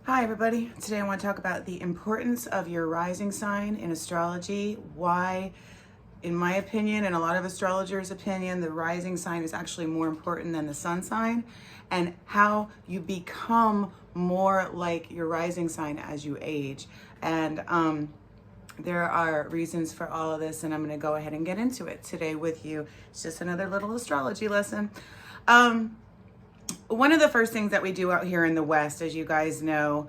Hi everybody. Today I want to talk about the importance of your rising sign in astrology. Why, in my opinion, and a lot of astrologers' opinion, the rising sign is actually more important than the sun sign, and how you become more like your rising sign as you age. And there are reasons for all of this, and I'm going to go ahead and get into it today with you. It's just another little astrology lesson. One of the first things that we do out here in the West, as you guys know,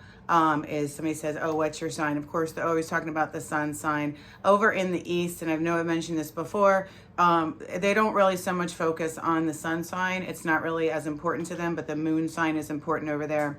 is somebody says, oh, what's your sign? Of course, they're always talking about the sun sign. Over in the East, and I know I've mentioned this before, they don't really so much focus on the sun sign. It's not really as important to them, but the moon sign is important over there.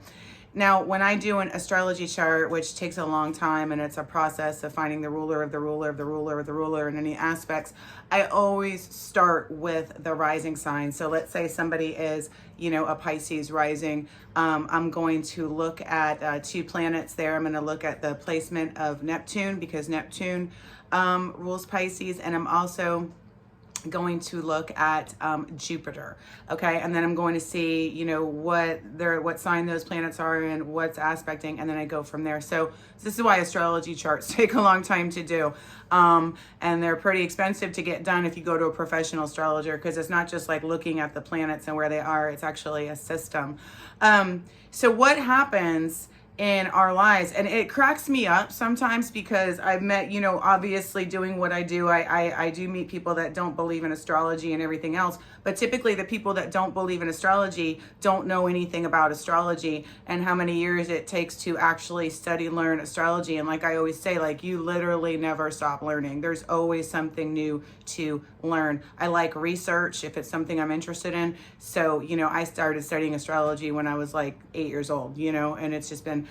Now, when I do an astrology chart, which takes a long time and it's a process of finding the ruler of the ruler of the ruler of the ruler in any aspects, I always start with the rising sign. So let's say somebody is, a Pisces rising. I'm going to look at two planets there. I'm going to look at the placement of Neptune because Neptune rules Pisces, and I'm also going to look at Jupiter, okay, and then I'm going to see what sign those planets are in, what's aspecting, and then I go from there. So this is why astrology charts take a long time to do, and they're pretty expensive to get done if you go to a professional astrologer, because it's not just like looking at the planets and where they are, it's actually a system. So what happens in our lives, and it cracks me up sometimes because I've met, obviously doing what I do, I do meet people that don't believe in astrology and everything else, but typically the people that don't believe in astrology don't know anything about astrology and how many years it takes to actually study, learn astrology. And like I always say, like, you literally never stop learning. There's always something new to learn. I like research if it's something I'm interested in. So, I started studying astrology when I was like 8 years old, and it's just been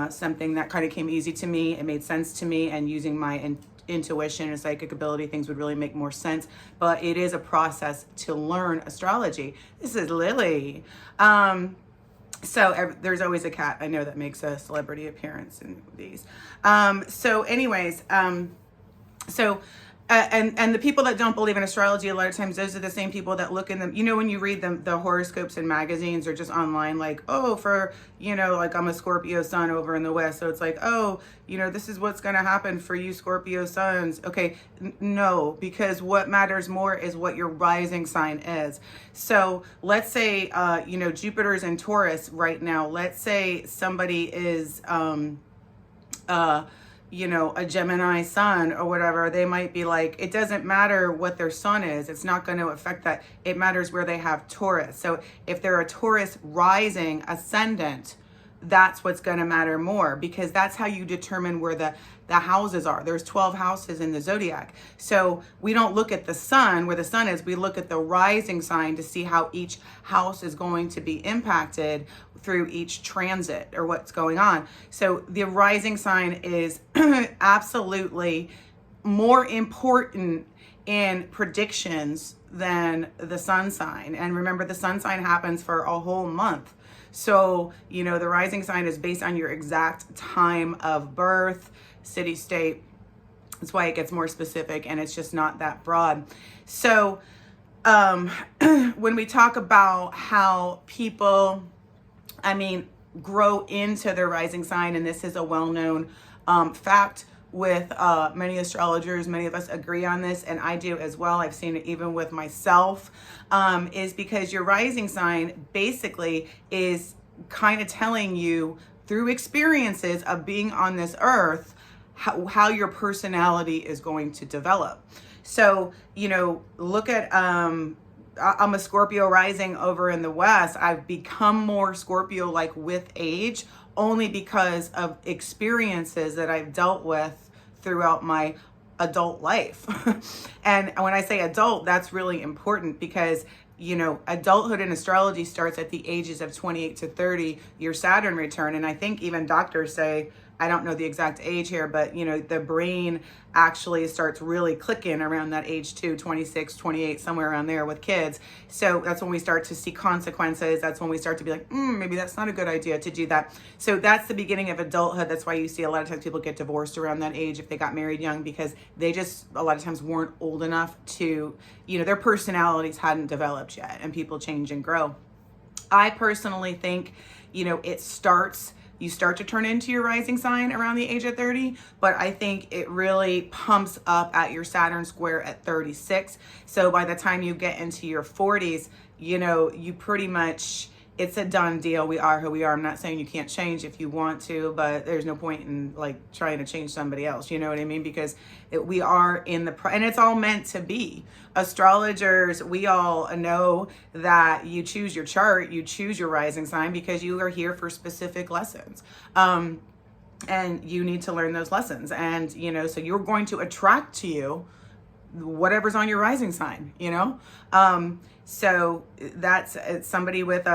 something that kind of came easy to me. It made sense to me, and using my intuition and psychic ability, things would really make more sense. But it is a process to learn astrology. This is Lily. So there's always a cat I know that makes a celebrity appearance in these. And the people that don't believe in astrology, a lot of times those are the same people that look in them. When you read the horoscopes in magazines or just online, like, oh, like I'm a Scorpio sun over in the West. So it's like, oh, this is what's going to happen for you Scorpio suns. Okay, no, because what matters more is what your rising sign is. So let's say, Jupiter's in Taurus right now. Let's say somebody is, a Gemini sun or whatever, they might be like, it doesn't matter what their sun is. It's not going to affect that. It matters where they have Taurus. So if they're a Taurus rising ascendant, that's what's going to matter more, because that's how you determine where the houses are. There's 12 houses in the zodiac. So we don't look at the sun, where the sun is. We look at the rising sign to see how each house is going to be impacted through each transit or what's going on. So the rising sign is absolutely more important in predictions than the sun sign. And remember, the sun sign happens for a whole month. So, the rising sign is based on your exact time of birth, city, state. That's why it gets more specific, and it's just not that broad. So, when we talk about how people, grow into their rising sign, and this is a well-known fact with many astrologers, many of us agree on this, and I do as well. I've seen it even with myself, is because your rising sign basically is kind of telling you through experiences of being on this earth how your personality is going to develop. So, look at, I'm a Scorpio rising over in the West. I've become more Scorpio-like with age, only because of experiences that I've dealt with throughout my adult life. And when I say adult, that's really important because, adulthood in astrology starts at the ages of 28 to 30, your Saturn return. And I think even doctors say, I don't know the exact age here, but the brain actually starts really clicking around that age too, 26, 28, somewhere around there with kids. So that's when we start to see consequences. That's when we start to be like, maybe that's not a good idea to do that. So that's the beginning of adulthood. That's why you see a lot of times people get divorced around that age if they got married young, because they just a lot of times weren't old enough to, their personalities hadn't developed yet, and people change and grow. I personally think, it starts you start to turn into your rising sign around the age of 30, but I think it really pumps up at your Saturn square at 36. So by the time you get into your 40s, you know, you pretty much, it's a done deal. We are who we are. I'm not saying you can't change if you want to, but there's no point in like trying to change somebody else. You know what I mean? Because we are in the, and it's all meant to be. Astrologers, we all know that you choose your chart, you choose your rising sign because you are here for specific lessons. And you need to learn those lessons. And, you know, so you're going to attract to you whatever's on your rising sign, you know? So that's somebody with,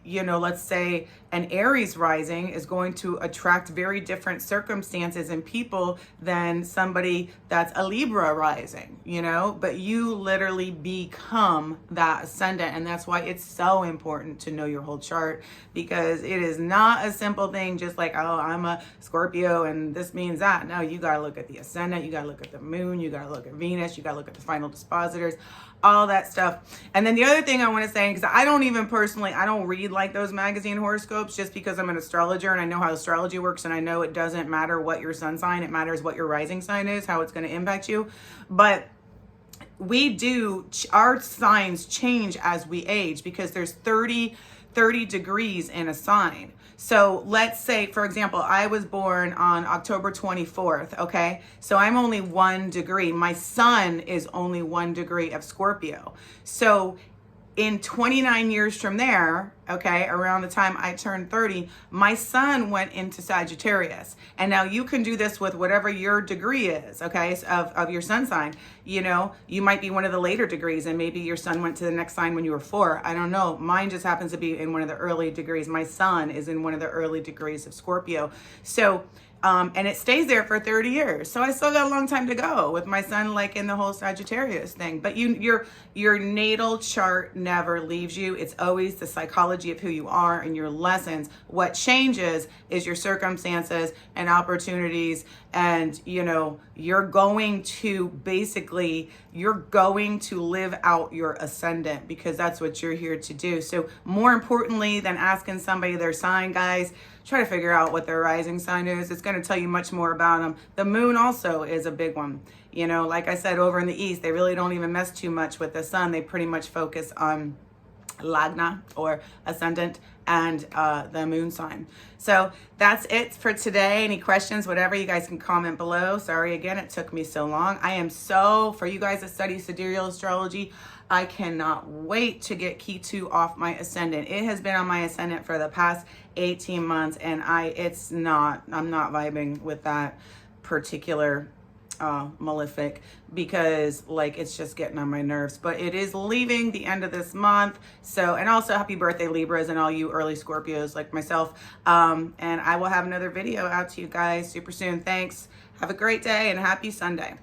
you know, let's say an Aries rising is going to attract very different circumstances and people than somebody that's a Libra rising, you know, but you literally become that ascendant. And that's why it's so important to know your whole chart, because it is not a simple thing, just like, oh, I'm a Scorpio and this means that. No, you got to look at the ascendant, you got to look at the moon, you got to look at Venus, you got to look at the final dispositors, all that stuff. And then the other thing I want to say, because I don't even personally, I don't read like those magazine horoscopes just because I'm an astrologer and I know how astrology works, and I know it doesn't matter what your sun sign, it matters what your rising sign is, how it's going to impact you. But we do, our signs change as we age because there's 30 degrees in a sign. So let's say, for example, I was born on October 24th, okay? So I'm only 1 degree. My sun is only 1 degree of Scorpio. So in 29 years from there, okay, around the time I turned 30, my sun went into Sagittarius. And now you can do this with whatever your degree is, okay, of your sun sign. You know, you might be one of the later degrees and maybe your sun went to the next sign when you were 4. I don't know. Mine just happens to be in one of the early degrees. My sun is in one of the early degrees of Scorpio. So, and it stays there for 30 years. So I still got a long time to go with my sun, like in the whole Sagittarius thing. But your natal chart never leaves you. It's always the psychology of who you are and your lessons. What changes is your circumstances and opportunities. And, you know, you're going to live out your ascendant, because that's what you're here to do. So more importantly than asking somebody their sign, guys, try to figure out what their rising sign is. It's going to tell you much more about them. The moon also is a big one. You know, like I said, over in the East, they really don't even mess too much with the sun. They pretty much focus on Lagna or ascendant and the moon sign. So that's it for today. Any questions, whatever, you guys can comment below. Sorry again, it took me so long. I am for you guys that study sidereal astrology, I cannot wait to get key 2 off my ascendant. It has been on my ascendant for the past 18 months and I'm not vibing with that particular malefic, because like it's just getting on my nerves. But it is leaving the end of this month. So, and also happy birthday Libras and all you early Scorpios like myself. And I will have another video out to you guys super soon. Thanks. Have a great day and happy Sunday.